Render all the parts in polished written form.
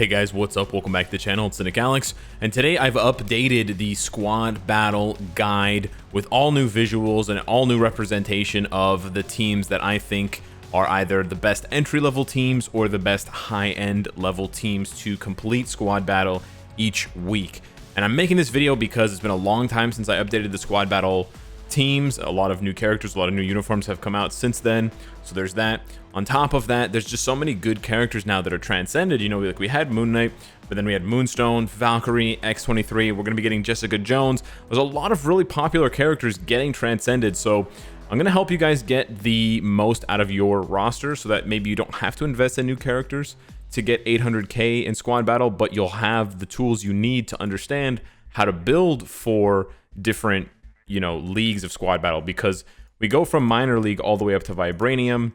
Hey guys, what's up? Welcome back to the channel. It's Cynicalex, and today I've updated the squad battle guide with all new visuals and all new representation of the teams that I think are either the best entry-level teams or the best high-end level teams to complete squad battle each week. And I'm making this video because it's been a long time since I updated the squad battle teams. A lot of new characters, a lot of new uniforms have come out since then, so there's that. On top of that, there's just so many good characters now that are transcended. You know, like we had Moon Knight, but then we had Moonstone, Valkyrie, X-23. We're going to be getting Jessica Jones. There's a lot of really popular characters getting transcended, so I'm going to help you guys get the most out of your roster so that maybe you don't have to invest in new characters to get 800k in squad battle, but you'll have the tools you need to understand how to build for different, you know, leagues of squad battle, because we go from minor league all the way up to Vibranium.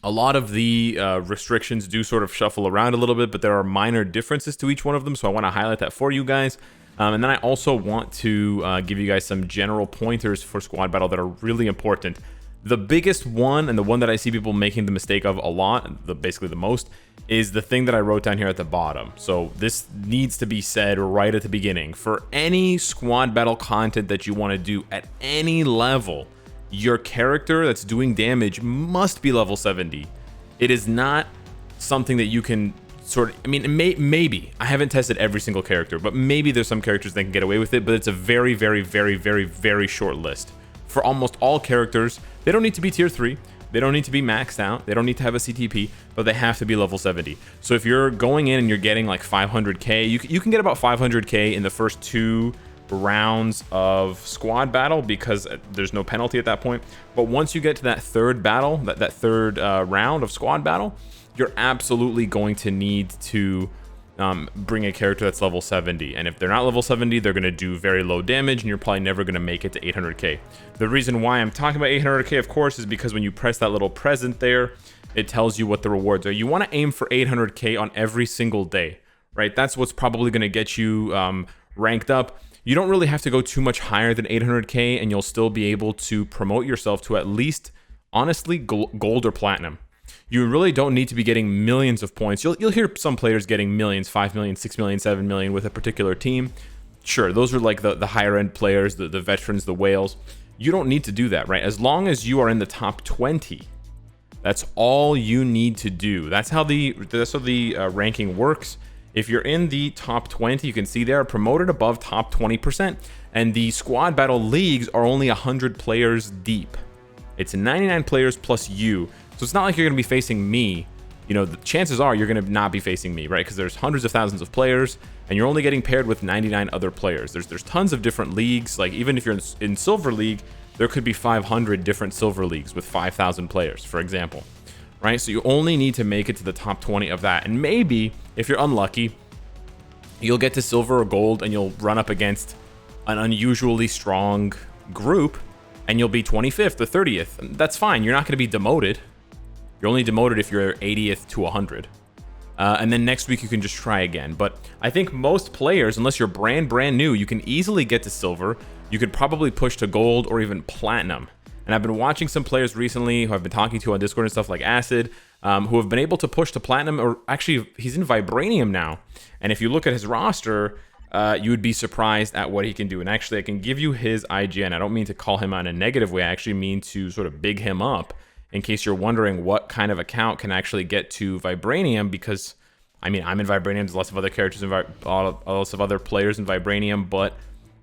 A lot of the restrictions do sort of shuffle around a little bit, but there are minor differences to each one of them, so I want to highlight that for you guys. And then I also want to give you guys some general pointers for squad battle that are really important. The biggest one, and the one that I see people making the mistake of a lot, basically the most, is the thing that I wrote down here at the bottom. So this needs to be said right at the beginning. For any squad battle content that you want to do at any level, your character that's doing damage must be level 70. It is not something that you can sort of, I mean, maybe, I haven't tested every single character, but maybe there's some characters that can get away with it, but it's a very, very, very, very, very short list. For almost all characters, they don't need to be tier 3, they don't need to be maxed out, they don't need to have a CTP, but they have to be level 70. So if you're going in and you're getting like 500k, you can get about 500k in the first 2 rounds of squad battle because there's no penalty at that point. But once you get to that third battle, that third round of squad battle, you're absolutely going to need to bring a character that's level 70. And if they're not level 70, they're going to do very low damage, and you're probably never going to make it to 800k. The reason why I'm talking about 800k, of course, is because when you press that little present there, it tells you what the rewards are. You want to aim for 800k on every single day, right? That's what's probably going to get you ranked up. You don't really have to go too much higher than 800k, and you'll still be able to promote yourself to at least, honestly, gold or platinum. You really don't need to be getting millions of points. You'll hear some players getting millions, 5 million, 6 million, 7 million with a particular team. Sure, those are like the higher end players, the veterans, the whales. You don't need to do that, right? As long as you are in the top 20, that's all you need to do. That's how the ranking works. If you're in the top 20, you can see they are promoted above top 20%, and the squad battle leagues are only 100 players deep. It's 99 players plus you, so it's not like you're going to be facing me. You know, the chances are you're going to not be facing me, right? Because there's hundreds of thousands of players, and you're only getting paired with 99 other players. There's tons of different leagues. Like even if you're in Silver League, there could be 500 different Silver Leagues with 5,000 players, for example. Right, so you only need to make it to the top 20 of that, and maybe if you're unlucky, you'll get to silver or gold and you'll run up against an unusually strong group and you'll be 25th or 30th. That's fine. You're not going to be demoted. You're only demoted if you're 80th to 100. And then next week you can just try again. But I think most players, unless you're brand new, you can easily get to silver. You could probably push to gold or even platinum. And I've been watching some players recently who I've been talking to on Discord and stuff, like Acid, who have been able to push to platinum, or actually he's in Vibranium now. And if you look at his roster, you would be surprised at what he can do. And actually I can give you his IGN. I don't mean to call him out in a negative way. I actually mean to sort of big him up in case you're wondering what kind of account can actually get to Vibranium, because I mean, I'm in Vibranium, there's lots of other characters in lots of other players in Vibranium, but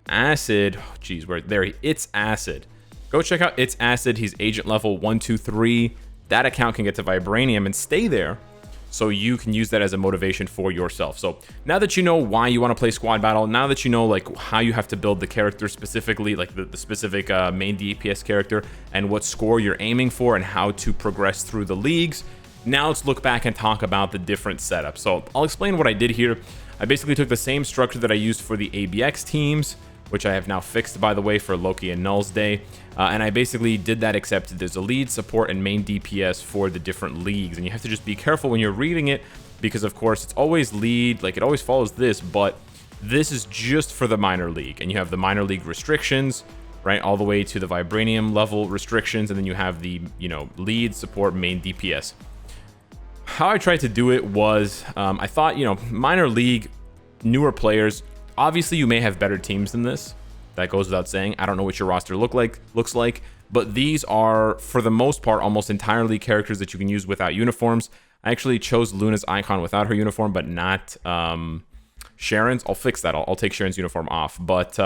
Acid, oh, geez, where there, it's Acid. Go check out It's Acid. He's agent level 123. That account can get to Vibranium and stay there, so you can use that as a motivation for yourself. So now that you know why you want to play squad battle, now that you know like how you have to build the character specifically, like the specific main DPS character, and what score you're aiming for and how to progress through the leagues, now let's look back and talk about the different setups. So I'll explain what I did here. I basically took the same structure that I used for the ABX teams, which I have now fixed, by the way, for Loki and Null's Day. And I basically did that, except there's a lead, support, and main DPS for the different leagues. And you have to just be careful when you're reading it, because of course it's always lead, like it always follows this, but this is just for the minor league. And you have the minor league restrictions, right, all the way to the Vibranium level restrictions, and then you have the, you know, lead, support, main DPS. how I tried to do it was, I thought, you know, minor league, newer players, obviously you may have better teams than this. That goes without saying. I don't know what your roster looks like, but these are, for the most part, almost entirely characters that you can use without uniforms. I actually chose Luna's icon without her uniform, but not Sharon's. I'll fix that. I'll take Sharon's uniform off. But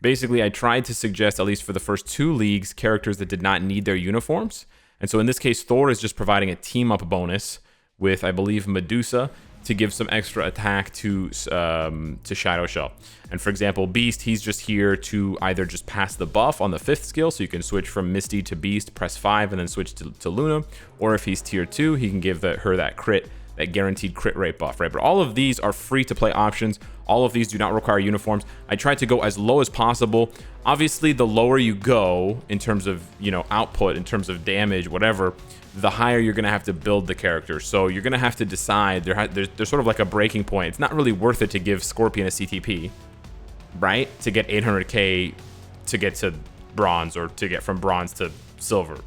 basically, I tried to suggest, at least for the first 2 leagues, characters that did not need their uniforms. And so in this case, Thor is just providing a team-up bonus with, I believe, Medusa to give some extra attack to Shadow Shell. And for example, Beast, he's just here to either just pass the buff on the 5th skill, so you can switch from Misty to Beast, press 5, and then switch to Luna. Or if he's tier 2, he can give her that crit, that guaranteed crit rate buff, right? But all of these are free to play options. All of these do not require uniforms. I tried to go as low as possible. Obviously, the lower you go in terms of, you know, output, in terms of damage, whatever, the higher you're going to have to build the character. So you're going to have to decide. There's sort of like a breaking point. It's not really worth it to give Scorpion a CTP, right? To get 800k to get to bronze, or to get from bronze to silver.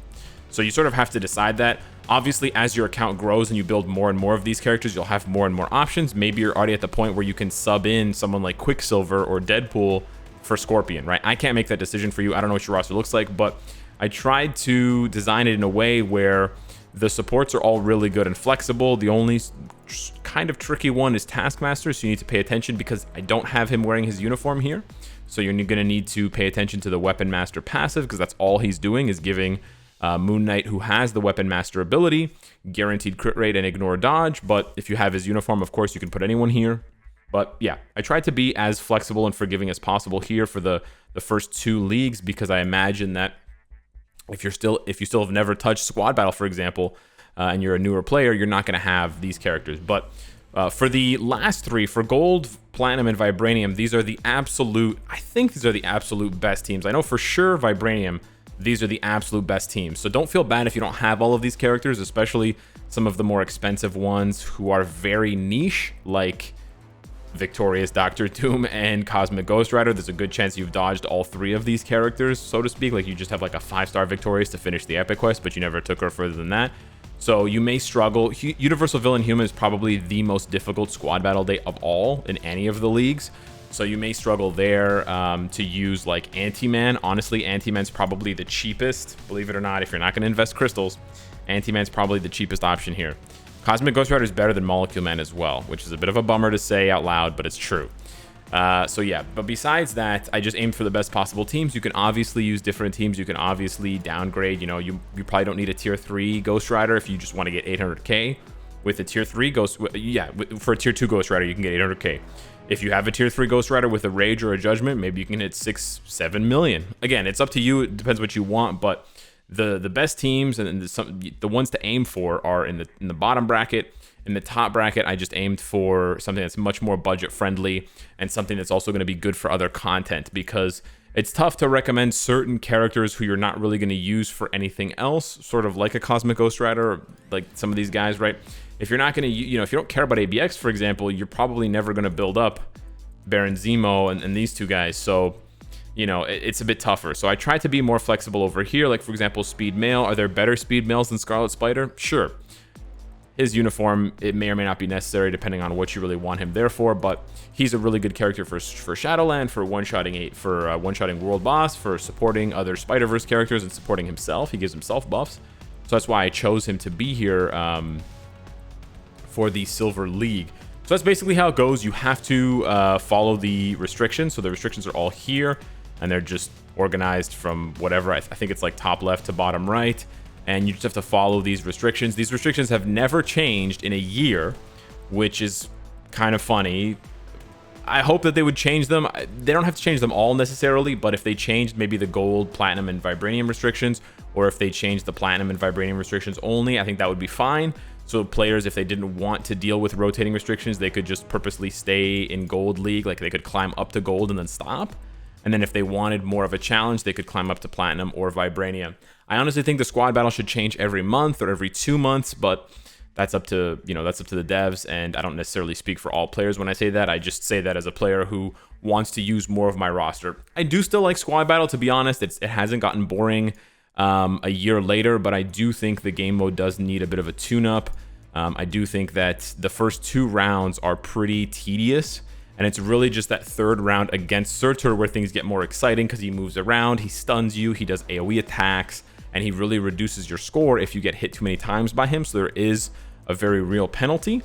So you sort of have to decide that. Obviously, as your account grows and you build more and more of these characters, you'll have more and more options. Maybe you're already at the point where you can sub in someone like Quicksilver or Deadpool for Scorpion, right? I can't make that decision for you. I don't know what your roster looks like, but I tried to design it in a way where the supports are all really good and flexible. The only kind of tricky one is Taskmaster, so you need to pay attention because I don't have him wearing his uniform here. So you're going to need to pay attention to the Weapon Master passive, because that's all he's doing is giving Moon Knight, who has the Weapon Master ability, guaranteed crit rate and ignore dodge. But if you have his uniform, of course, you can put anyone here. But yeah, I tried to be as flexible and forgiving as possible here for the first 2 leagues, because I imagine that if you still have never touched Squad Battle, for example, and you're a newer player, you're not going to have these characters. But for the last 3, for Gold, Platinum, and Vibranium, these are the absolute, I think these are the absolute best teams. I know for sure Vibranium, these are the absolute best teams. So don't feel bad if you don't have all of these characters, especially some of the more expensive ones who are very niche, like Victorious Doctor Doom and Cosmic Ghost Rider. There's a good chance you've dodged all 3 of these characters, so to speak. Like, you just have like a 5-star Victorious to finish the epic quest, but you never took her further than that. So you may struggle. Universal Villain Human is probably the most difficult squad battle day of all in any of the leagues. So you may struggle there to use like Anti-Man. Honestly, Anti-Man's probably the cheapest. Believe it or not, if you're not going to invest crystals, Anti-Man's probably the cheapest option here. Cosmic Ghost Rider is better than Molecule Man as well, which is a bit of a bummer to say out loud, but it's true. So yeah, but besides that, I just aimed for the best possible teams. You can obviously use different teams. You can obviously downgrade. You know, you probably don't need a tier 3 Ghost Rider if you just want to get 800k. With a tier 3 Ghost, for a tier 2 Ghost Rider, you can get 800k. If you have a tier 3 Ghost Rider with a Rage or a Judgment, maybe you can hit 6-7 million. Again, it's up to you. It depends what you want, but the best teams and the ones to aim for are in the bottom bracket. In the top bracket, I just aimed for something that's much more budget friendly and something that's also going to be good for other content, because it's tough to recommend certain characters who you're not really going to use for anything else, sort of like a Cosmic Ghost Rider, like some of these guys, right? If you're not going to, if you don't care about ABX, for example, you're probably never going to build up Baron Zemo and these 2 guys. So, it's a bit tougher. So I try to be more flexible over here. Like, for example, Speed Mail. Are there better Speed Mails than Scarlet Spider? Sure. His uniform, it may or may not be necessary depending on what you really want him there for, but he's a really good character for Shadowland, for one-shotting World Boss, for supporting other Spider-Verse characters and supporting himself. He gives himself buffs. So that's why I chose him to be here for the Silver League. So that's basically how it goes. You have to follow the restrictions. So the restrictions are all here, and they're just organized from whatever. I think it's like top left to bottom right. And you just have to follow these restrictions. These restrictions have never changed in a year, which is kind of funny. I hope that they would change them. They don't have to change them all necessarily, but if they changed maybe the gold, platinum, and vibranium restrictions, or if they changed the platinum and vibranium restrictions only, I think that would be fine. So players, if they didn't want to deal with rotating restrictions, they could just purposely stay in gold league. Like, they could climb up to gold and then stop. And then if they wanted more of a challenge, they could climb up to platinum or vibranium. I honestly think the squad battle should change every month or every 2 months, but that's up to the devs, and I don't necessarily speak for all players when I say that. I just say that as a player who wants to use more of my roster. I do still like squad battle, to be honest. It hasn't gotten boring a year later, but I do think the game mode does need a bit of a tune-up. I do think that the first 2 rounds are pretty tedious, and it's really just that 3rd round against Surtur where things get more exciting because he moves around, he stuns you, he does AoE attacks, and he really reduces your score if you get hit too many times by him, so there is a very real penalty.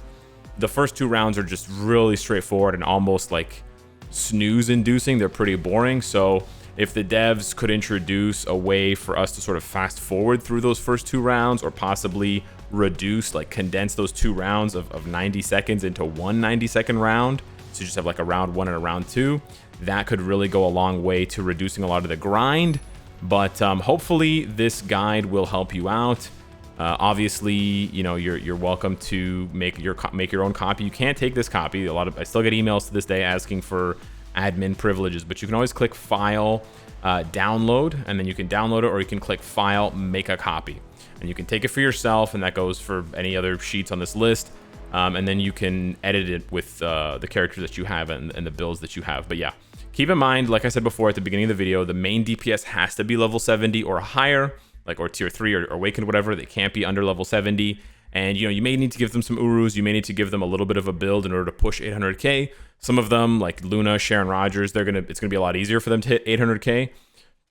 The first 2 rounds are just really straightforward and almost like snooze-inducing. They're pretty boring, so if the devs could introduce a way for us to sort of fast forward through those first 2 rounds, or possibly reduce, like condense those 2 rounds of 90 seconds into one 90-second round, so you just have like a round 1 and a round 2, that could really go a long way to reducing a lot of the grind. But hopefully this guide will help you out. Obviously, you know, you're welcome to make your own copy. You can't take this copy. I still get emails to this day asking for admin privileges, but you can always click File, Download, and then you can download it, or you can click File, Make a copy, and you can take it for yourself, and that goes for any other sheets on this list. And then you can edit it with the characters that you have and the builds that you have. But yeah, keep in mind, like I said before at the beginning of the video, the main DPS has to be level 70 or higher, like, or tier 3 or awakened, whatever. They can't be under level 70. And, you know, you may need to give them some Urus. You may need to give them a little bit of a build in order to push 800k. Some of them, like Luna, Sharon Rogers, it's gonna be a lot easier for them to hit 800k.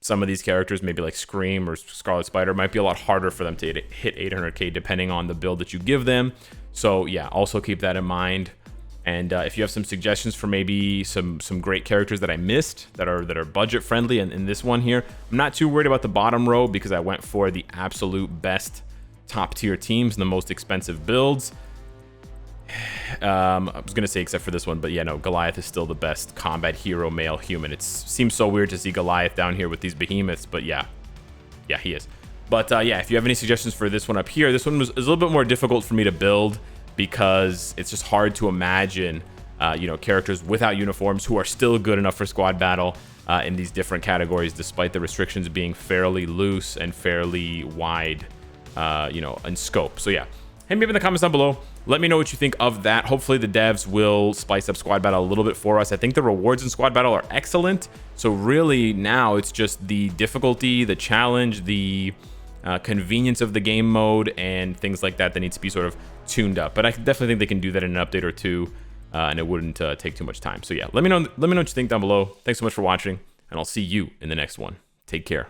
Some of these characters, maybe like Scream or Scarlet Spider, might be a lot harder for them to hit 800k depending on the build that you give them. So yeah, also keep that in mind. And if you have some suggestions for maybe some great characters that I missed that are budget friendly, and in this one here, I'm not too worried about the bottom row because I went for the absolute best top tier teams and the most expensive builds. I was gonna say except for this one, but yeah, no, Goliath is still the best combat hero male human. It seems so weird to see Goliath down here with these behemoths, but yeah, he is. But yeah, if you have any suggestions for this one up here, this one is a little bit more difficult for me to build because it's just hard to imagine, you know, characters without uniforms who are still good enough for squad battle in these different categories, despite the restrictions being fairly loose and fairly wide, you know, in scope. So yeah, hit me up in the comments down below. Let me know what you think of that. Hopefully the devs will spice up squad battle a little bit for us. I think the rewards in squad battle are excellent. So really now it's just the difficulty, the challenge, the convenience of the game mode and things like that needs to be sort of tuned up. But I definitely think they can do that in an update or two, and it wouldn't take too much time. So yeah, let me know what you think down below. Thanks so much for watching, and I'll see you in the next one. Take care.